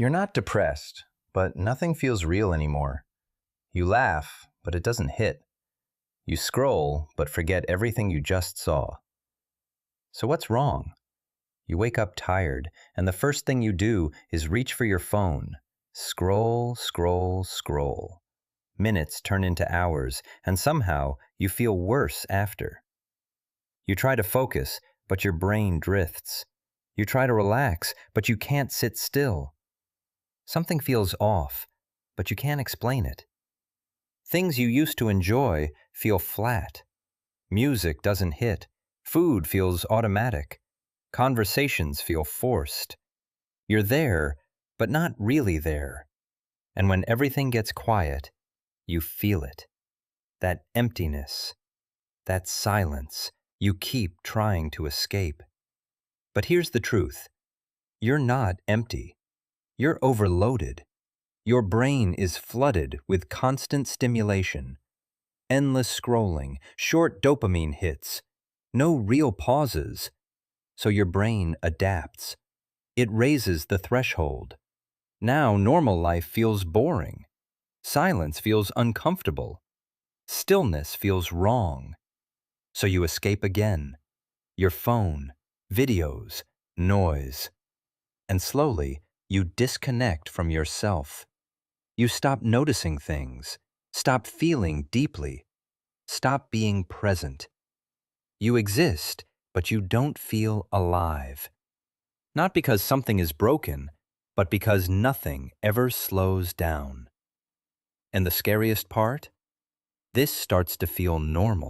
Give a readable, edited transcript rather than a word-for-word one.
You're not depressed, but nothing feels real anymore. You laugh, but it doesn't hit. You scroll, but forget everything you just saw. So what's wrong? You wake up tired, and the first thing you do is reach for your phone. Scroll, scroll, scroll. Minutes turn into hours, and somehow you feel worse after. You try to focus, but your brain drifts. You try to relax, but you can't sit still. Something feels off, but you can't explain it. Things you used to enjoy feel flat. Music doesn't hit. Food feels automatic. Conversations feel forced. You're there, but not really there. And when everything gets quiet, you feel it. That emptiness, that silence you keep trying to escape. But here's the truth. You're not empty. You're overloaded. Your brain is flooded with constant stimulation. Endless scrolling, short dopamine hits, no real pauses. So your brain adapts. It raises the threshold. Now normal life feels boring. Silence feels uncomfortable. Stillness feels wrong. So you escape again. Your phone, videos, noise. And slowly, you disconnect from yourself. You stop noticing things, stop feeling deeply, stop being present. You exist, but you don't feel alive. Not because something is broken, but because nothing ever slows down. And the scariest part? This starts to feel normal.